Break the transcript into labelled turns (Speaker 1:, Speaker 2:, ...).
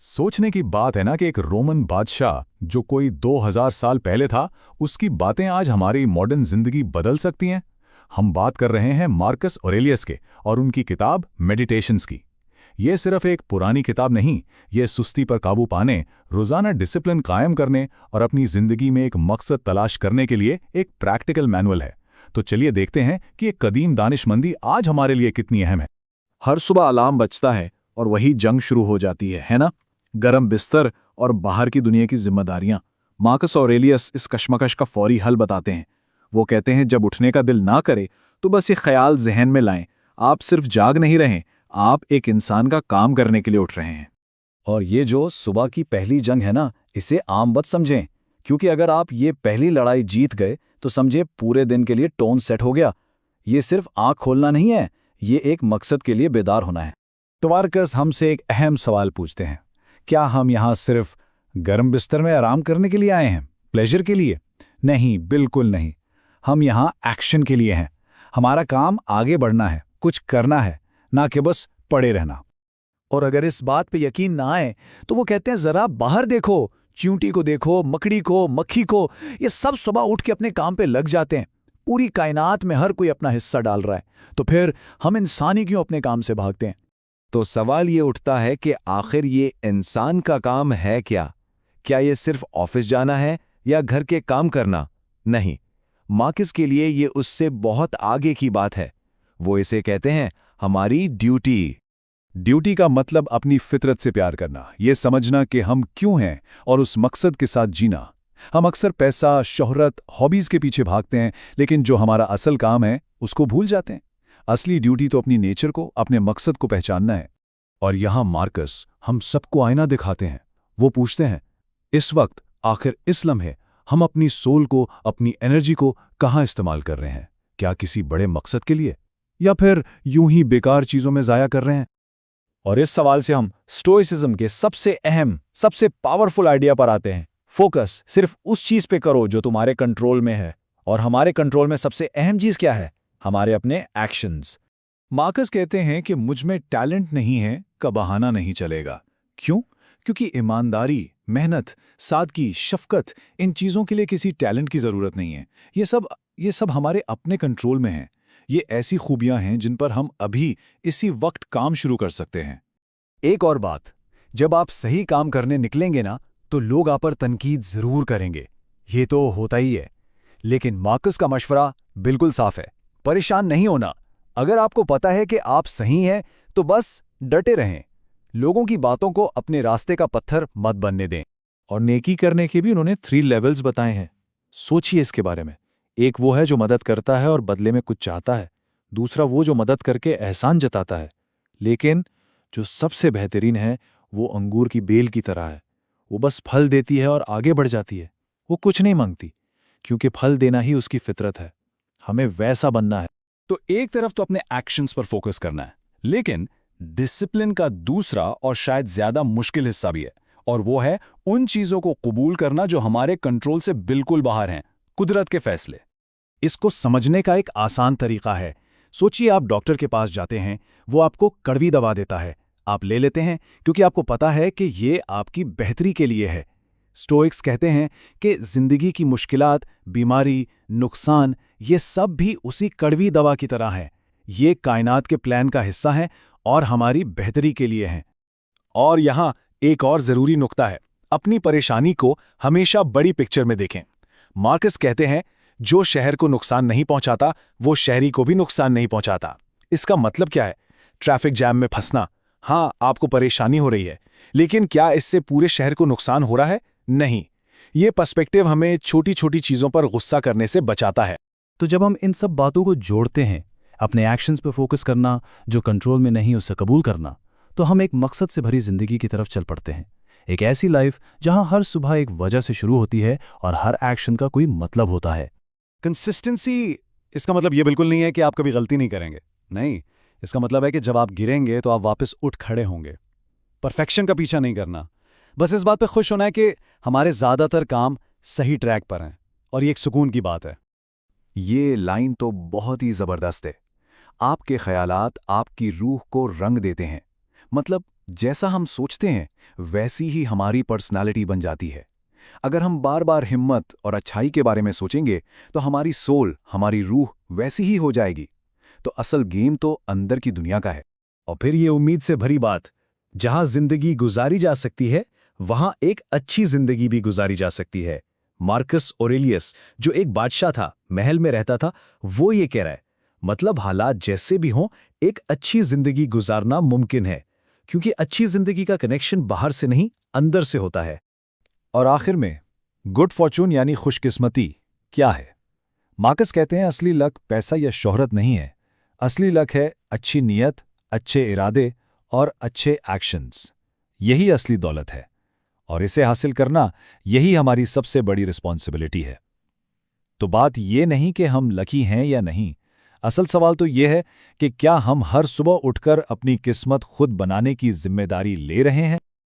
Speaker 1: सोचने की बात है ना कि एक रोमन बादशाह जो कोई 2000 साल पहले था, उसकी बातें आज हमारी मॉडर्न जिंदगी बदल सकती हैं। हम बात कर रहे हैं मार्कस ऑरेलियस के और उनकी किताब मेडिटेशंस की। ये सिर्फ एक पुरानी किताब नहीं, ये सुस्ती पर काबू पाने, रोजाना डिसिप्लिन कायम करने और अपनी जिंदगी में एक मकसद तलाश करने के लिए एक प्रैक्टिकल मैनुअल है। तो चलिए देखते हैं कि ये कदीम दानिशमंदी आज हमारे लिए कितनी अहम है।
Speaker 2: हर सुबह अलार्म बजता है और वही जंग शुरू हो जाती है ना? गरम बिस्तर और बाहर की दुनिया की जिम्मेदारियां। मार्कस ऑरेलियस इस कश्मकश का फौरी हल बताते हैं। वो कहते हैं जब उठने का दिल ना करे तो बस ये ख्याल जहन में लाएं, आप सिर्फ जाग नहीं रहे, आप एक इंसान का काम करने के लिए उठ रहे हैं।
Speaker 3: और ये जो सुबह की पहली जंग है ना, इसे आम मत समझें, क्योंकि अगर आप ये पहली लड़ाई जीत गए तो समझे पूरे दिन के लिए टोन सेट हो गया। ये सिर्फ आंख खोलना नहीं है, ये एक मकसद के लिए बेदार होना है।
Speaker 4: तो मार्कस हमसे एक अहम सवाल पूछते हैं, क्या हम यहाँ सिर्फ गर्म बिस्तर में आराम करने के लिए आए हैं, प्लेजर के लिए? नहीं, बिल्कुल नहीं। हम यहाँ एक्शन के लिए हैं। हमारा काम आगे बढ़ना है, कुछ करना है, ना कि बस पड़े रहना।
Speaker 3: और अगर इस बात पे यकीन ना आए तो वो कहते हैं जरा बाहर देखो, चींटी को देखो, मकड़ी को, मक्खी को, ये सब सुबह उठ के अपने काम पे लग जाते हैं। पूरी कायनात में हर कोई अपना हिस्सा डाल रहा है, तो फिर हम इंसानी क्यों अपने काम से भागते हैं?
Speaker 5: तो सवाल ये उठता है कि आखिर ये इंसान का काम है क्या? क्या ये सिर्फ ऑफिस जाना है या घर के काम करना? नहीं, मार्कस के लिए ये उससे बहुत आगे की बात है। वो इसे कहते हैं हमारी ड्यूटी।
Speaker 1: ड्यूटी का मतलब अपनी फितरत से प्यार करना, ये समझना कि हम क्यों हैं और उस मकसद के साथ जीना। हम अक्सर पैसा, शोहरत, हॉबीज के पीछे भागते हैं, लेकिन जो हमारा असल काम है उसको भूल जाते हैं। असली ड्यूटी तो अपनी नेचर को, अपने मकसद को पहचानना है।
Speaker 4: और यहाँ मार्कस हम सबको आईना दिखाते हैं। वो पूछते हैं, इस वक्त आखिर इस लम्हे हम अपनी सोल को, अपनी एनर्जी को कहाँ इस्तेमाल कर रहे हैं? क्या किसी बड़े मकसद के लिए, या फिर यूं ही बेकार चीजों में जाया कर रहे हैं?
Speaker 3: और इस सवाल से हम स्टोइसिज्म के सबसे अहम, सबसे पावरफुल आइडिया पर आते हैं। फोकस सिर्फ उस चीज पे करो जो तुम्हारे कंट्रोल में है। और हमारे कंट्रोल में सबसे अहम चीज क्या है? हमारे अपने एक्शंस।
Speaker 4: मार्कस कहते हैं कि मुझ में टैलेंट नहीं है का बहाना नहीं चलेगा। क्यों? क्योंकि ईमानदारी, मेहनत, सादगी, शफकत, इन चीज़ों के लिए किसी टैलेंट की ज़रूरत नहीं है। ये सब हमारे अपने कंट्रोल में हैं। ये ऐसी खूबियां हैं जिन पर हम अभी इसी वक्त काम शुरू कर सकते हैं।
Speaker 3: एक और बात, जब आप सही काम करने निकलेंगे ना, तो लोग आप पर तनकीद जरूर करेंगे। ये तो होता ही है। लेकिन मार्कस का मशवरा बिल्कुल साफ है, परेशान नहीं होना। अगर आपको पता है कि आप सही हैं तो बस डटे रहें। लोगों की बातों को अपने रास्ते का पत्थर मत बनने दें।
Speaker 2: और नेकी करने के भी उन्होंने 3 लेवल्स बताए हैं। सोचिए इसके बारे में। एक वो है जो मदद करता है और बदले में कुछ चाहता है। दूसरा वो जो मदद करके एहसान जताता है। लेकिन जो सबसे बेहतरीन है वो अंगूर की बेल की तरह है। वो बस फल देती है और आगे बढ़ जाती है। वो कुछ नहीं मांगती, क्योंकि फल देना ही उसकी फितरत है। हमें वैसा बनना है।
Speaker 4: तो एक तरफ तो अपने एक्शंस पर फोकस करना है, लेकिन डिसिप्लिन का दूसरा और शायद ज्यादा मुश्किल हिस्सा भी है, और वो है उन चीजों को कबूल करना जो हमारे कंट्रोल से बिल्कुल बाहर हैं, कुदरत के फैसले। इसको समझने का एक आसान तरीका है। सोचिए आप डॉक्टर के पास जाते हैं, वो आपको कड़वी दवा देता है, आप ले लेते हैं क्योंकि आपको पता है कि ये आपकी बेहतरी के लिए है। स्टोइक्स कहते हैं कि जिंदगी की मुश्किलात, बीमारी, नुकसान, ये सब भी उसी कड़वी दवा की तरह हैं। ये कायनात के प्लान का हिस्सा हैं और हमारी बेहतरी के लिए हैं। और यहाँ एक और जरूरी नुक्ता है, अपनी परेशानी को हमेशा बड़ी पिक्चर में देखें। मार्कस कहते हैं, जो शहर को नुकसान नहीं पहुंचाता वो शहरी को भी नुकसान नहीं पहुंचाता। इसका मतलब क्या है? ट्रैफिक जैम में फंसना, हाँ आपको परेशानी हो रही है, लेकिन क्या इससे पूरे शहर को नुकसान हो रहा है? नहीं। ये पर्सपेक्टिव हमें छोटी छोटी चीजों पर गुस्सा करने से बचाता है।
Speaker 3: तो जब हम इन सब बातों को जोड़ते हैं, अपने एक्शंस पर फोकस करना, जो कंट्रोल में नहीं उसे कबूल करना, तो हम एक मकसद से भरी जिंदगी की तरफ चल पड़ते हैं। एक ऐसी लाइफ जहां हर सुबह एक वजह से शुरू होती है और हर एक्शन का कोई मतलब होता है।
Speaker 6: कंसिस्टेंसी, इसका मतलब ये बिल्कुल नहीं है कि आप कभी गलती नहीं करेंगे। नहीं, इसका मतलब है कि जब आप गिरेंगे तो आप वापस उठ खड़े होंगे। परफेक्शन का पीछा नहीं करना, बस इस बात पे खुश होना है कि हमारे ज़्यादातर काम सही ट्रैक पर हैं, और ये एक सुकून की बात है।
Speaker 4: ये लाइन तो बहुत ही जबरदस्त है। आपके ख्यालात आपकी रूह को रंग देते हैं। मतलब
Speaker 1: जैसा हम सोचते हैं वैसी ही हमारी पर्सनालिटी बन जाती है। अगर हम बार बार हिम्मत और अच्छाई के बारे में सोचेंगे तो हमारी सोल, हमारी रूह वैसी ही हो जाएगी। तो असल गेम तो अंदर की दुनिया का है।
Speaker 2: और फिर ये उम्मीद से भरी बात, जहां जिंदगी गुजारी जा सकती है वहां एक अच्छी जिंदगी भी गुजारी जा सकती है। मार्कस ऑरेलियस, जो एक बादशाह था, महल में रहता था, वो ये कह रहा है, मतलब हालात जैसे भी हों, एक अच्छी जिंदगी गुजारना मुमकिन है, क्योंकि अच्छी जिंदगी का कनेक्शन बाहर से नहीं, अंदर से होता है। और आखिर में गुड फॉर्चून यानी खुशकिस्मती क्या है? मार्कस कहते हैं असली लक पैसा या शोहरत नहीं है, असली लक है अच्छी नीयत, अच्छे इरादे और अच्छे एक्शंस। यही असली दौलत है, और इसे हासिल करना यही हमारी सबसे बड़ी रिस्पॉन्सिबिलिटी है। तो बात ये नहीं कि हम लकी हैं या नहीं, असल सवाल तो ये है कि क्या हम हर सुबह उठकर अपनी किस्मत खुद बनाने की जिम्मेदारी ले रहे हैं।